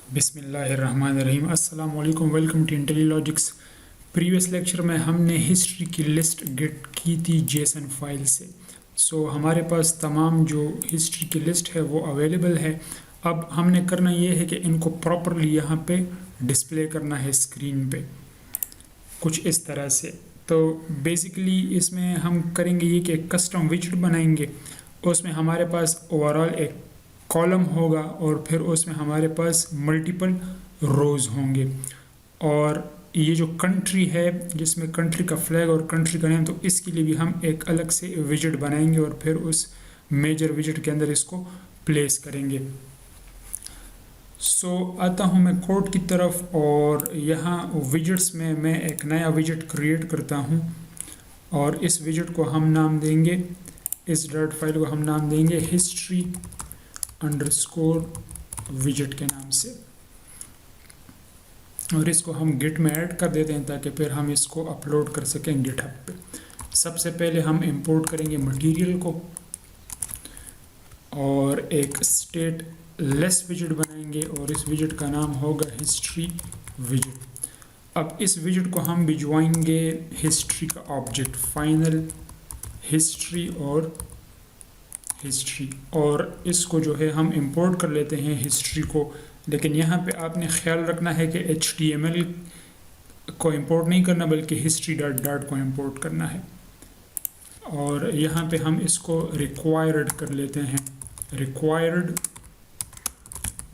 बिस्मिल्लाहिर्रहमानिर्रहीम। अस्सलाम वालेकुम। Welcome to Intellilogics. Previous lecture में हमने हिस्ट्री की लिस्ट गेट की थी जेसन फाइल से। हमारे पास तमाम जो हिस्ट्री की लिस्ट है वो अवेलेबल है। अब हमने करना ये है कि इनको प्रॉपरली यहाँ पे डिस्प्ले करना है स्क्रीन पे, कुछ इस तरह से। तो बेसिकली इसमें हम करेंगे ये कि एक कस्टम विजेट बनाएंगे। उसमें हमारे पास ओवरऑल एक कॉलम होगा और फिर उसमें हमारे पास मल्टीपल रोज़ होंगे। और ये जो कंट्री है जिसमें कंट्री का फ्लैग और कंट्री का नेम, तो इसके लिए भी हम एक अलग से विजेट बनाएंगे और फिर उस मेजर विजेट के अंदर इसको प्लेस करेंगे। आता हूँ मैं कोड की तरफ और यहाँ विजेट्स में मैं एक नया विजेट क्रिएट करता हूँ और इस विजेट को हम नाम देंगे, इस डॉट फाइल को हम नाम देंगे हिस्ट्री अंडरस्कोर विजेट के नाम से। और इसको हम गिट में ऐड कर देते हैं ताकि फिर हम इसको अपलोड कर सकें गिटहब पे। सबसे पहले हम इंपोर्ट करेंगे मटेरियल को और एक स्टेट लेस विजेट बनाएंगे और इस विजेट का नाम होगा हिस्ट्री विजेट। अब इस विजेट को हम भिजवाएंगे हिस्ट्री का ऑब्जेक्ट फाइनल हिस्ट्री और इसको जो है हम इंपोर्ट कर लेते हैं हिस्ट्री को। लेकिन यहाँ पे आपने ख्याल रखना है कि HTML को इंपोर्ट नहीं करना बल्कि हिस्ट्री डॉट को इंपोर्ट करना है। और यहाँ पे हम इसको रिक्वायर्ड कर लेते हैं, रिक्वायर्ड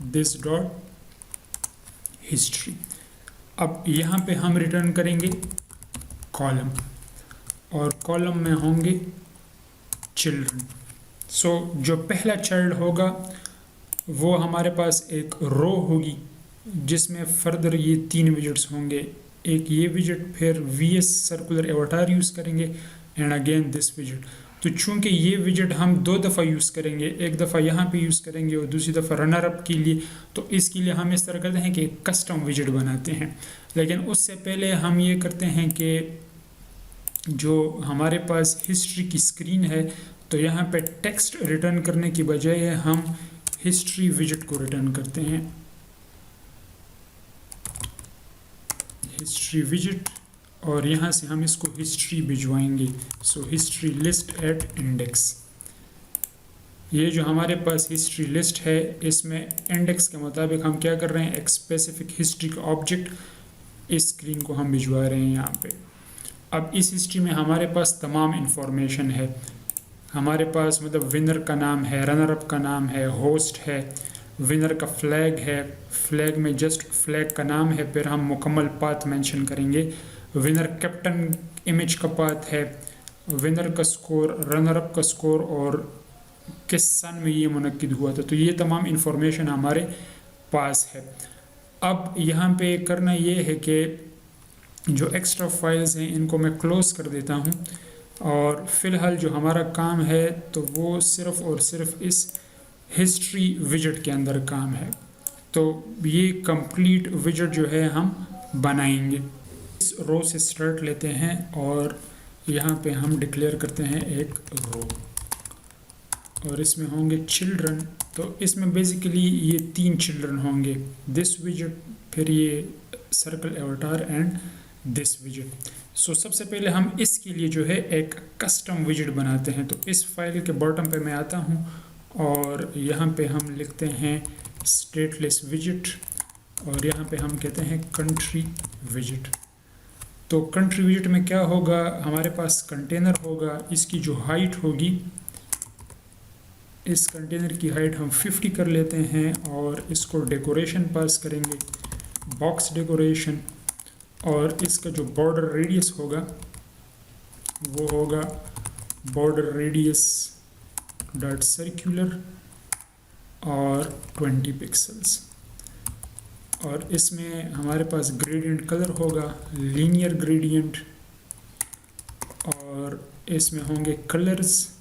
दिस डॉट हिस्ट्री। अब यहाँ पे हम रिटर्न करेंगे कॉलम और कॉलम में होंगे चिल्ड्रन। जो पहला चाइल्ड होगा वो हमारे पास एक रो होगी जिसमें फर्दर ये 3 विजेट्स होंगे। एक ये विजेट, फिर VS सर्कुलर एवटार यूज़ करेंगे एंड अगेन दिस विजेट। तो चूंकि ये विजेट हम 2 दफ़ा यूज़ करेंगे, एक दफ़ा यहाँ पे यूज़ करेंगे और दूसरी दफ़ा रनर अप के लिए, तो इसके लिए हम इस तरह करते हैं कि एक कस्टम विजेट बनाते हैं। लेकिन उससे पहले हम ये करते हैं कि जो हमारे पास हिस्ट्री की स्क्रीन है तो यहाँ पे टेक्स्ट रिटर्न करने की बजाय हम हिस्ट्री विजेट को रिटर्न करते हैं, हिस्ट्री विजेट, और यहाँ से हम इसको हिस्ट्री भिजवाएंगे। History list at index. ये जो हमारे पास हिस्ट्री लिस्ट है इसमें इंडेक्स के मुताबिक हम क्या कर रहे हैं, एक स्पेसिफिक हिस्ट्री का ऑब्जेक्ट इस स्क्रीन को हम भिजवा रहे हैं यहाँ पे। अब इस हिस्ट्री में हमारे पास तमाम इंफॉर्मेशन है। हमारे पास मतलब विनर का नाम है, रनर अप का नाम है, होस्ट है, विनर का फ्लैग है, फ्लैग में जस्ट फ्लैग का नाम है, फिर हम मुकम्मल पाथ मेंशन करेंगे, विनर कैप्टन इमेज का पाथ है, विनर का स्कोर, रनर अप का स्कोर और किस सन में ये मुनक्किद हुआ था। तो ये तमाम इंफॉर्मेशन हमारे पास है। अब यहाँ पे करना ये है कि जो एक्स्ट्रा फाइल्स हैं इनको मैं क्लोज कर देता हूँ और फ़िलहाल जो हमारा काम है तो वो सिर्फ़ और सिर्फ इस हिस्ट्री विजेट के अंदर काम है। तो ये कंप्लीट विजेट जो है हम बनाएंगे। इस रो से स्टार्ट लेते हैं और यहाँ पे हम डिक्लेयर करते हैं एक रो और इसमें होंगे चिल्ड्रन। तो इसमें बेसिकली ये 3 चिल्ड्रन होंगे, दिस विजेट, फिर ये सर्कल एवटार एंड दिस विजेट। सबसे पहले हम इसके लिए जो है एक कस्टम विजेट बनाते हैं। तो इस फाइल के बॉटम पे मैं आता हूँ और यहाँ पे हम लिखते हैं स्टेटलेस विजेट और यहाँ पे हम कहते हैं कंट्री विजेट। तो कंट्री विजेट में क्या होगा, हमारे पास कंटेनर होगा, इसकी जो हाइट होगी, इस कंटेनर की हाइट हम 50 कर लेते हैं और इसको डेकोरेशन पास करेंगे, बॉक्स डेकोरेशन, और इसका जो बॉर्डर रेडियस होगा वो होगा बॉर्डर रेडियस डॉट सर्कुलर और 20 पिक्सल्स। और इसमें हमारे पास ग्रेडियंट कलर होगा लीनियर ग्रेडियंट और इसमें होंगे कलर्स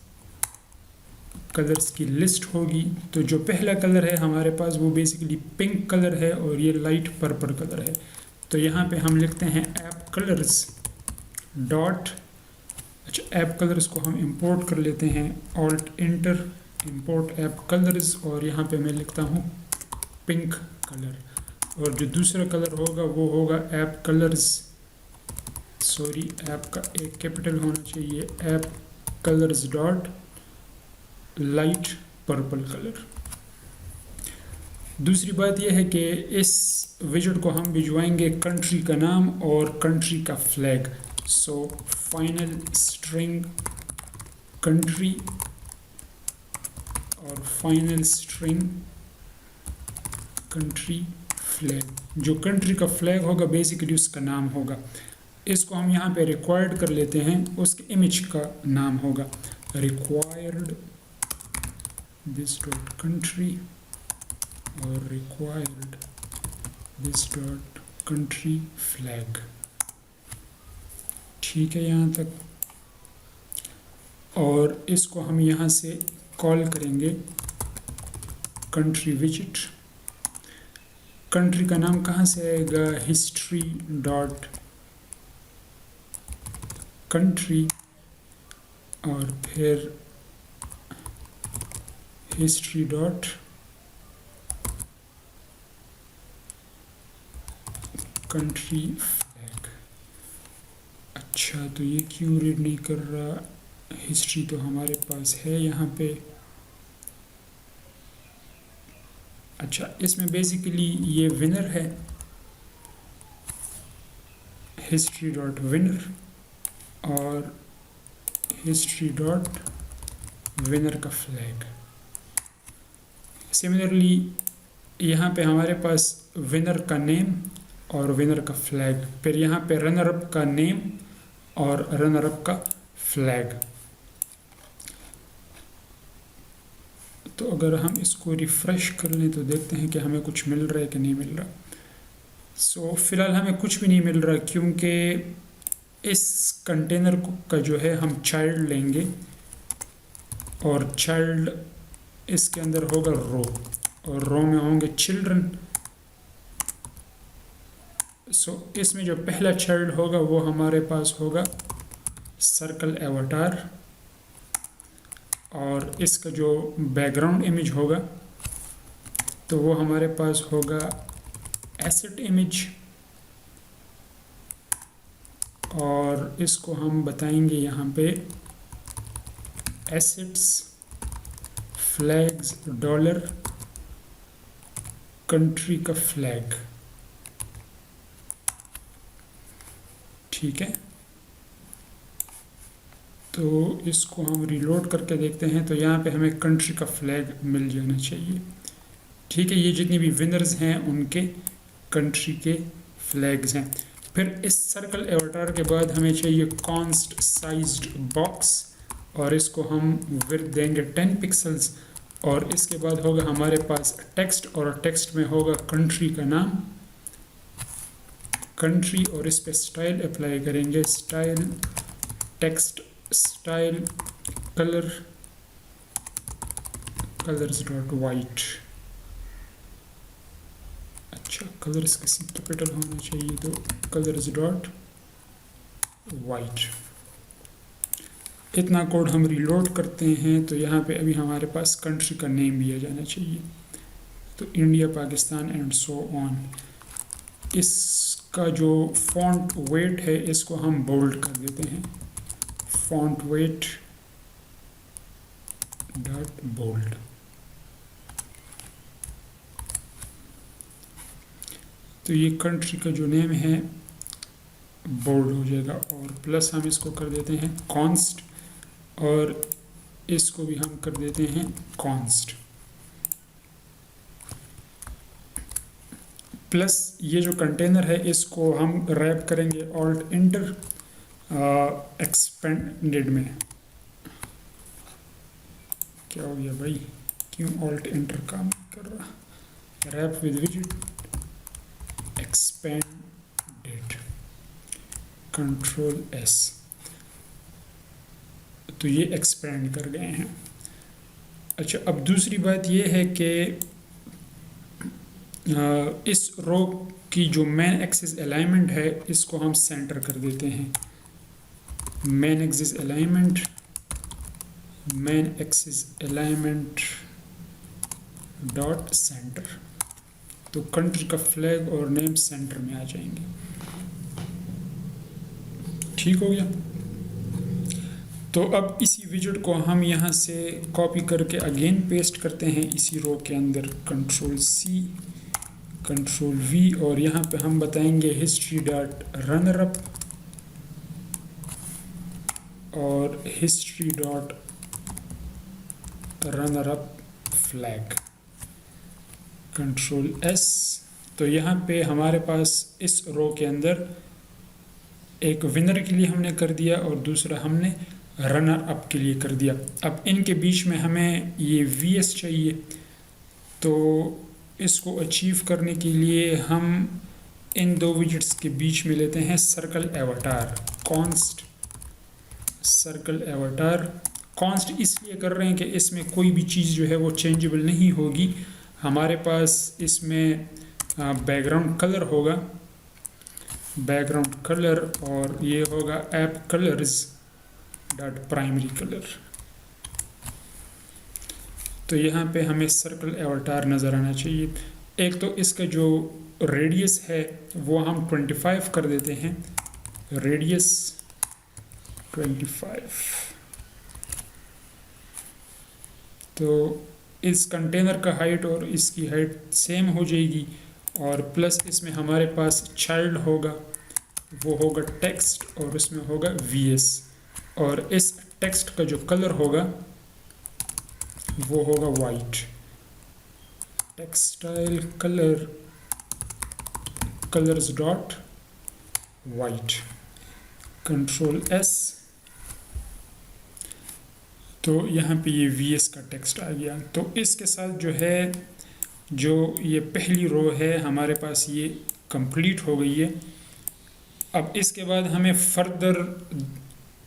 की लिस्ट होगी। तो जो पहला कलर है हमारे पास वो बेसिकली पिंक कलर है और ये लाइट पर्पल कलर है। तो यहाँ पे हम लिखते हैं ऐप कलर्स डॉट, अच्छा ऐप कलर्स को हम इंपोर्ट कर लेते हैं, alt inter import app colours, और यहाँ पे मैं लिखता हूँ पिंक कलर। और जो दूसरा कलर होगा वो होगा ऐप कलर्स, सॉरी ऐप का एक कैपिटल होना चाहिए, app colours dot light purple colour. दूसरी बात यह है कि इस विजेट को हम भिजवाएंगे कंट्री का नाम और कंट्री का flag. So final string country और फाइनल स्ट्रिंग कंट्री फ्लैग। जो कंट्री का फ्लैग होगा बेसिकली उसका नाम होगा। इसको हम यहाँ पे रिक्वायर्ड कर लेते हैं, उसके इमेज का नाम होगा रिक्वायर्ड दिस डॉट कंट्री और required this dot country flag. ठीक है यहाँ तक। और इसको हम यहाँ से कॉल करेंगे कंट्री विजिट। कंट्री का नाम कहाँ से आएगा, हिस्ट्री डॉट कंट्री और फिर हिस्ट्री डॉट कंट्री फ्लैग। अच्छा तो ये क्यों रीड नहीं कर रहा, हिस्ट्री तो हमारे पास है यहाँ पे। अच्छा इसमें बेसिकली ये विनर है, हिस्ट्री डॉट विनर और हिस्ट्री डॉट विनर का फ्लैग। सिमिलरली यहाँ पे हमारे पास विनर का नेम और विनर का फ्लैग, फिर यहाँ पे रनर अप का नेम और रनर अप का फ्लैग। तो अगर हम इसको रिफ़्रेश कर लें तो देखते हैं कि हमें कुछ मिल रहा है कि नहीं मिल रहा। सो फ़िलहाल हमें कुछ भी नहीं मिल रहा क्योंकि इस कंटेनर का जो है हम चाइल्ड लेंगे और चाइल्ड इसके अंदर होगा रो और रो में होंगे चिल्ड्रन। सो इसमें जो पहला चाइल्ड होगा वो हमारे पास होगा सर्कल एवटार और इसका जो बैकग्राउंड इमेज होगा तो वो हमारे पास होगा एसेट इमेज और इसको हम बताएंगे यहाँ पे एसेट्स फ्लैग्स डॉलर कंट्री का फ्लैग। ठीक है तो इसको हम रीलोड करके देखते हैं तो यहाँ पे हमें कंट्री का फ्लैग मिल जाना चाहिए। ठीक है ये जितनी भी विनर्स हैं उनके कंट्री के फ्लैग्स हैं। फिर इस सर्कल एवटार के बाद हमें चाहिए कॉन्स्ट साइज्ड बॉक्स और इसको हम विड्थ देंगे 10 पिक्सल्स और इसके बाद होगा हमारे पास टेक्स्ट और टेक्स्ट में होगा कंट्री का नाम कंट्री और इस पे स्टाइल अप्लाई करेंगे, style text style colour colours dot white. अच्छा कलर्स किसी कैपिटल होना चाहिए तो कलर्स डॉट वाइट। इतना कोड हम रीलोड करते हैं तो यहाँ पे अभी हमारे पास कंट्री का नेम भी आ जाना चाहिए तो India Pakistan and so on. इसका जो फॉन्ट वेट है इसको हम बोल्ड कर देते हैं, फॉन्ट वेट डॉट बोल्ड। तो ये कंट्री का जो नेम है बोल्ड हो जाएगा और प्लस हम इसको कर देते हैं कॉन्स्ट और इसको भी हम कर देते हैं कॉन्स्ट। प्लस ये जो कंटेनर है इसको हम रैप करेंगे ऑल्ट इंटर एक्सपेंडेड में। क्या हो गया भाई, क्यों ऑल्ट इंटर काम कर रहा, रैप विद विजेट एक्सपेंडेड कंट्रोल एस। तो ये एक्सपेंड कर गए हैं। अच्छा अब दूसरी बात ये है कि इस रो की जो मेन एक्सिस अलाइनमेंट है इसको हम सेंटर कर देते हैं, main axis alignment dot centre. तो कंट्री का फ्लैग और नेम सेंटर में आ जाएंगे। ठीक हो गया। तो अब इसी विजेट को हम यहाँ से कॉपी करके अगेन पेस्ट करते हैं इसी रो के अंदर, कंट्रोल सी कंट्रोल वी, और यहाँ पे हम बताएंगे हिस्ट्री डॉट रनर अप और history dot runner up flag, control S. तो यहाँ पे हमारे पास इस रो के अंदर एक विनर के लिए हमने कर दिया और दूसरा हमने रनर अप के लिए कर दिया। अब इनके बीच में हमें ये वी एस चाहिए, तो इसको अचीव करने के लिए हम इन दो विजेट्स के बीच में लेते हैं circle Avatar, const circle Avatar. Const इसलिए कर रहे हैं कि इसमें कोई भी चीज़ जो है वो चेंजेबल नहीं होगी। हमारे पास इसमें बैकग्राउंड कलर होगा, बैकग्राउंड कलर, और ये होगा app colours dot primary colour. तो यहाँ पे हमें सर्कल एवाटार नज़र आना चाहिए। एक तो इसका जो रेडियस है वो हम 25 कर देते हैं, रेडियस 25। तो इस कंटेनर का हाइट और इसकी हाइट सेम हो जाएगी, और प्लस इसमें हमारे पास चाइल्ड होगा, वो होगा टेक्स्ट और उसमें होगा वीएस, और इस टेक्स्ट का जो कलर होगा वो होगा white, textile colour colours dot white, control S. तो यहाँ पे ये वीएस का टेक्स्ट आ गया। तो इसके साथ जो है, जो ये पहली रो है हमारे पास ये कंप्लीट हो गई है। अब इसके बाद हमें फर्दर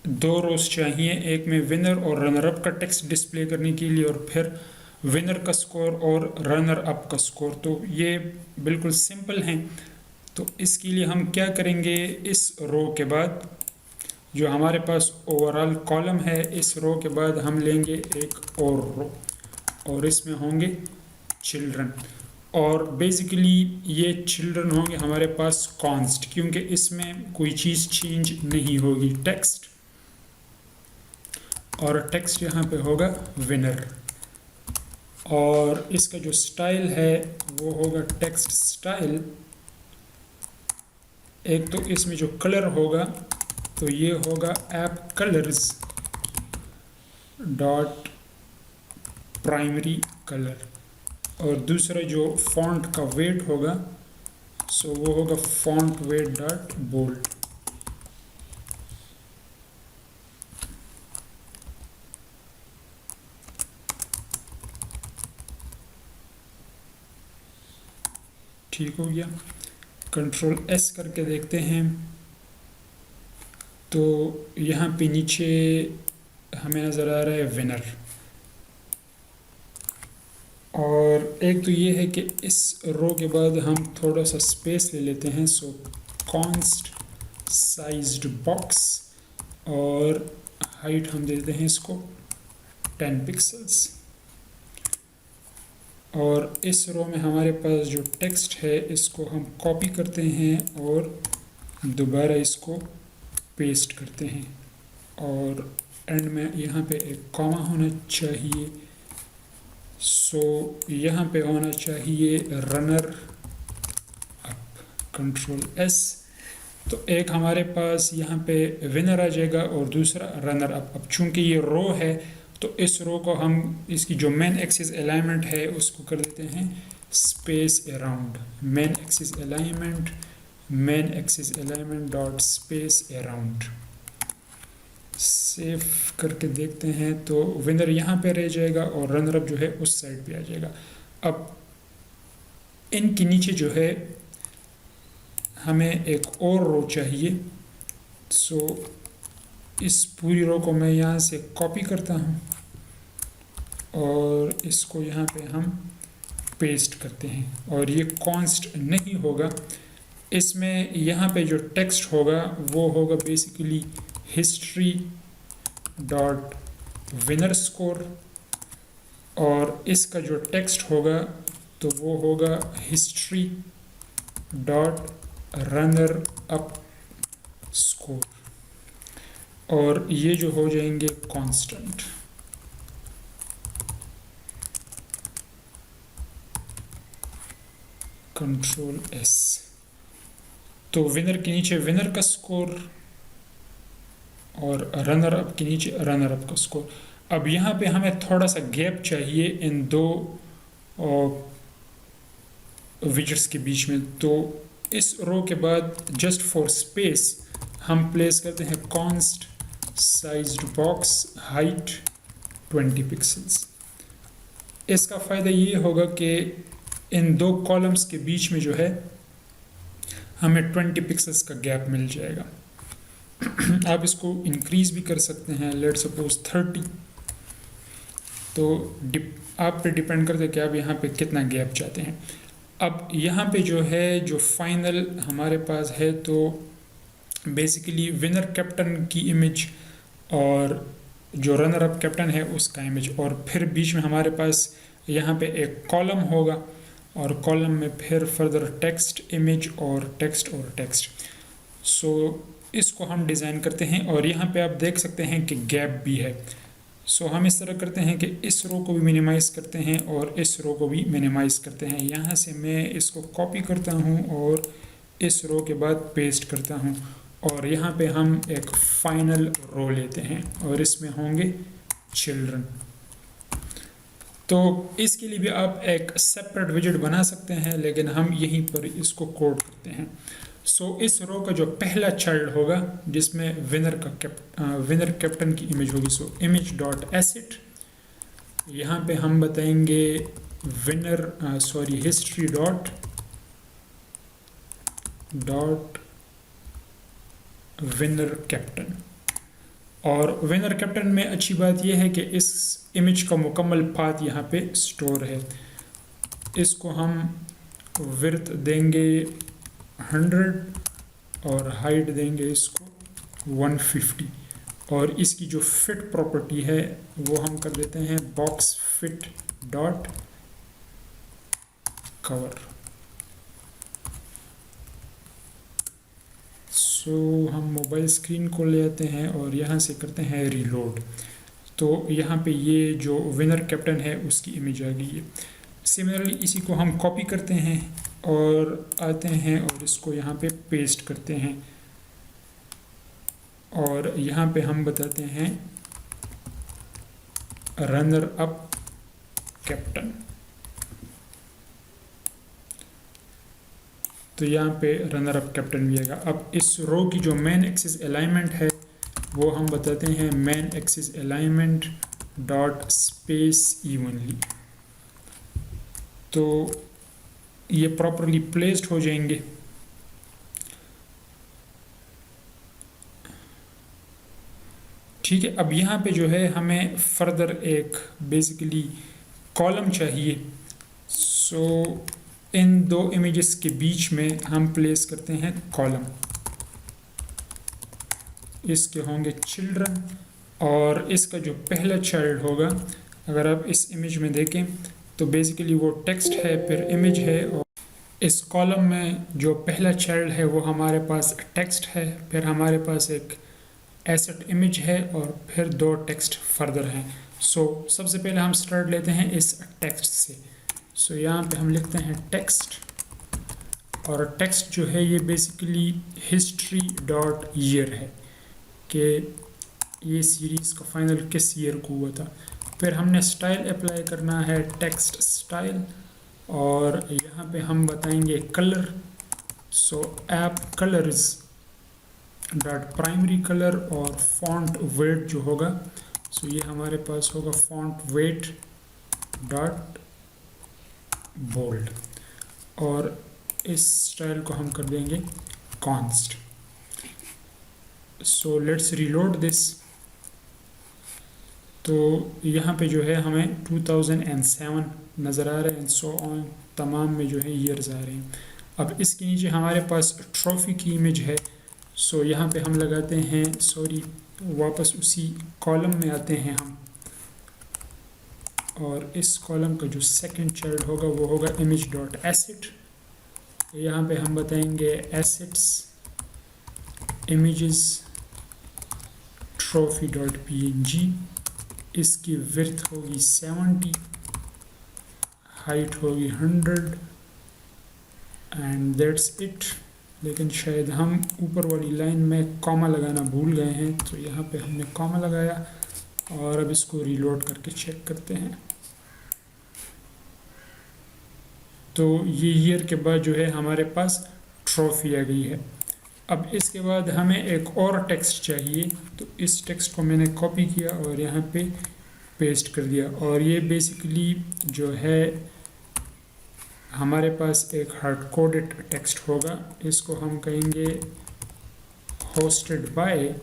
दो रोज चाहिए, एक में विनर और रनर अप का टेक्स्ट डिस्प्ले करने के लिए, और फिर विनर का स्कोर और रनर अप का स्कोर। तो ये बिल्कुल सिंपल हैं। तो इसके लिए हम क्या करेंगे, इस रो के बाद जो हमारे पास ओवरऑल कॉलम है, इस रो के बाद हम लेंगे एक और रो और इसमें होंगे चिल्ड्रन, और बेसिकली ये चिल्ड्रन होंगे हमारे पास कॉन्स्ट, क्योंकि इसमें कोई चीज़ चेंज नहीं होगी, टेक्स्ट, और टेक्स्ट यहाँ पे होगा विनर, और इसका जो स्टाइल है वो होगा टेक्स्ट स्टाइल। एक तो इसमें जो कलर होगा तो ये होगा app colours dot primary colour, और दूसरा जो फॉन्ट का वेट होगा सो वो होगा फॉन्ट वेट डॉट बोल्ड। ठीक हो गया। कंट्रोल एस करके देखते हैं, तो यहाँ पे नीचे हमें नज़र आ रहा है विनर, और एक तो ये है कि इस रो के बाद हम थोड़ा सा स्पेस ले लेते हैं, सो कॉन्स्ट साइज्ड बॉक्स, और हाइट हम देते हैं इसको 10 पिक्सल्स, और इस रो में हमारे पास जो टेक्स्ट है इसको हम कॉपी करते हैं और दोबारा इसको पेस्ट करते हैं, और एंड में यहाँ पे एक कॉमा होना चाहिए। सो यहाँ पे होना चाहिए रनर अप, कंट्रोल एस। तो एक हमारे पास यहाँ पे विनर आ जाएगा और दूसरा रनर अप। अब चूंकि ये रो है तो इस रो को हम, इसकी जो मेन एक्सिस अलाइनमेंट है उसको कर देते हैं space around, main axis alignment dot space around. Save करके देखते हैं तो विनर यहाँ पे रह जाएगा और रनर अप जो है उस साइड पे आ जाएगा। अब इनके नीचे जो है हमें एक और रो चाहिए, सो इस पूरी रो को मैं यहाँ से कॉपी करता हूँ और इसको यहाँ पे हम पेस्ट करते हैं, और ये कॉन्स्ट नहीं होगा इसमें। यहाँ पे जो टेक्स्ट होगा वो होगा basically history dot winner score, और इसका जो टेक्स्ट होगा तो वो होगा history dot runner up score, और ये जो हो जाएंगे कांस्टेंट। कंट्रोल एस, तो विनर के नीचे विनर का स्कोर और रनर अप के नीचे रनर अप का स्कोर। अब यहाँ पे हमें थोड़ा सा गैप चाहिए इन दो विजेट्स के बीच में, तो इस रो के बाद जस्ट फॉर स्पेस हम प्लेस करते हैं const sized box height 20 pixels. इसका फ़ायदा ये होगा कि इन दो कॉलम्स के बीच में जो है हमें 20 पिक्सल्स का गैप मिल जाएगा। आप इसको इंक्रीज भी कर सकते हैं, लेट सपोज 30, तो आप पे डिपेंड करता है कि आप यहाँ पे कितना गैप चाहते हैं। अब यहाँ पे जो है जो फाइनल हमारे पास है, तो बेसिकली विनर कैप्टन की इमेज और जो रनर अप कैप्टन है उसका इमेज, और फिर बीच में हमारे पास यहाँ पे एक कॉलम होगा और कॉलम में फिर फर्दर टेक्स्ट इमेज और टेक्स्ट और टेक्स्ट। सो इसको हम डिज़ाइन करते हैं, और यहाँ पे आप देख सकते हैं कि गैप भी है। सो हम इस तरह करते हैं कि इस रो को भी मिनिमाइज़ करते हैं और इस रो को भी मिनिमाइज़ करते हैं। यहाँ से मैं इसको कॉपी करता हूँ और इस रो के बाद पेस्ट करता हूँ, और यहाँ पे हम एक फाइनल रो लेते हैं और इसमें होंगे चिल्ड्रन। तो इसके लिए भी आप एक सेपरेट विजेट बना सकते हैं, लेकिन हम यहीं पर इसको कोड करते हैं। सो इस रो का जो पहला चाइल्ड होगा जिसमें विनर कैप्टन की इमेज होगी, सो इमेज डॉट एसेट, यहाँ पे हम बताएंगे हिस्ट्री डॉट विनर कैप्टन। और विनर कैप्टन में अच्छी बात यह है कि इस इमेज का मुकम्मल पाथ यहाँ पे स्टोर है। इसको हम विड्थ देंगे 100 और हाइट देंगे इसको 150, और इसकी जो फिट प्रॉपर्टी है वो हम कर देते हैं बॉक्स फिट डॉट कवर। सो हम मोबाइल स्क्रीन को ले आते हैं और यहाँ से करते हैं रीलोड, तो यहाँ पे ये जो विनर कैप्टन है उसकी इमेज आ गई है। सिमिलरली इसी को हम कॉपी करते हैं और आते हैं और इसको यहाँ पे पेस्ट करते हैं, और यहाँ पे हम बताते हैं रनर अप कैप्टन। तो यहाँ पे रनर अप कैप्टन भी आएगा। अब इस रो की जो मेन एक्सिस अलाइनमेंट है वो हम बताते हैं main axis alignment dot space evenly, तो ये प्रॉपरली प्लेस्ड हो जाएंगे। ठीक है, अब यहाँ पे जो है हमें फर्दर एक बेसिकली कॉलम चाहिए। सो इन दो इमेजेस के बीच में हम प्लेस करते हैं कॉलम, इसके होंगे चिल्ड्रन, और इसका जो पहला चाइल्ड होगा अगर आप इस इमेज में देखें तो बेसिकली वो टेक्स्ट है फिर इमेज है, और इस कॉलम में जो पहला चाइल्ड है वो हमारे पास टेक्स्ट है, फिर हमारे पास एक एसेट इमेज है और फिर दो टेक्स्ट फर्दर हैं। सो सबसे पहले हम स्टार्ट लेते हैं इस टेक्स्ट से। सो यहाँ पे हम लिखते हैं टेक्स्ट, और टेक्स्ट जो है ये बेसिकली हिस्ट्री डॉट ईयर है कि ये सीरीज़ का फाइनल किस ईयर को हुआ था। फिर हमने स्टाइल अप्लाई करना है टेक्स्ट स्टाइल, और यहाँ पे हम बताएंगे कलर। सो app colours dot primary colour, और फॉन्ट वेट जो होगा सो ये हमारे पास होगा फॉन्ट वेट डॉट बोल्ड, और इस स्टाइल को हम कर देंगे const. So let's reload this. तो यहाँ पे जो है हमें 2007 नज़र आ रहा है, एंड सो ऑन, तमाम में जो है ईयर्स आ रहे हैं। अब इसके नीचे हमारे पास ट्रॉफी की इमेज है। सो यहाँ पे हम लगाते हैं, वापस उसी कॉलम में आते हैं हम, और इस कॉलम का जो सेकंड चाइल्ड होगा वो होगा इमेज डॉट एसेट। यहाँ पे हम बताएंगे assets images trophy dot png। इसकी विड्थ होगी 70, हाइट होगी 100 एंड दैट्स इट। लेकिन शायद हम ऊपर वाली लाइन में कॉमा लगाना भूल गए हैं, तो यहाँ पे हमने कॉमा लगाया और अब इसको रीलोड करके चेक करते हैं। तो ये ईयर के बाद जो है हमारे पास ट्रॉफी आ गई है। अब इसके बाद हमें एक और टेक्स्ट चाहिए, तो इस टेक्स्ट को मैंने कॉपी किया और यहाँ पे पेस्ट कर दिया। और ये बेसिकली जो है हमारे पास एक हार्ड कोडेड टेक्स्ट होगा। इसको हम कहेंगे होस्टेड बाय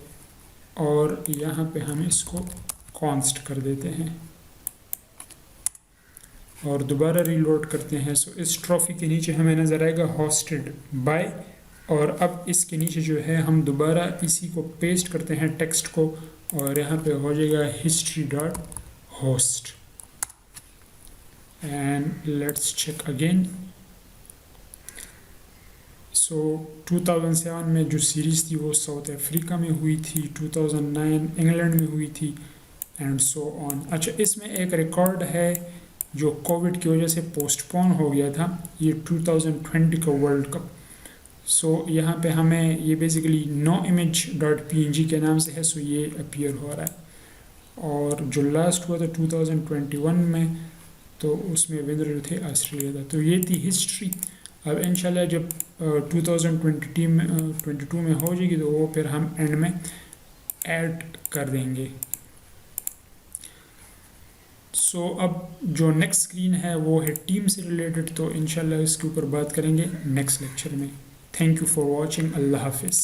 और यहाँ पे हम इसको कॉन्स्ट कर देते हैं और दोबारा रीलोड करते हैं। सो इस ट्रॉफी के नीचे हमें नज़र आएगा होस्टेड बाय और अब इसके नीचे जो है हम दोबारा इसी को पेस्ट करते हैं टेक्स्ट को और यहाँ पे हो जाएगा history dot host and let's check again. So 2007 में जो सीरीज़ थी वो साउथ अफ्रीका में हुई थी, 2009 इंग्लैंड में हुई थी एंड सो ऑन। अच्छा, इसमें एक रिकॉर्ड है जो कोविड की वजह से पोस्टपोन हो गया था, ये 2020 का वर्ल्ड कप। सो यहाँ पे हमें ये basically no image dot png के नाम से है, सो ये अपीयर हो रहा है। और जो लास्ट हुआ था 2021 में, तो उसमें विनर थे ऑस्ट्रेलिया था। तो ये थी हिस्ट्री। अब इंशाल्लाह जब 2022 में हो जाएगी तो वो फिर हम एंड में ऐड कर देंगे। सो अब जो नेक्स्ट स्क्रीन है वो है टीम से रिलेटेड, तो इंशाल्लाह इसके ऊपर बात करेंगे नेक्स्ट लेक्चर में। Thank you for watching. अल्लाह हाफिज़।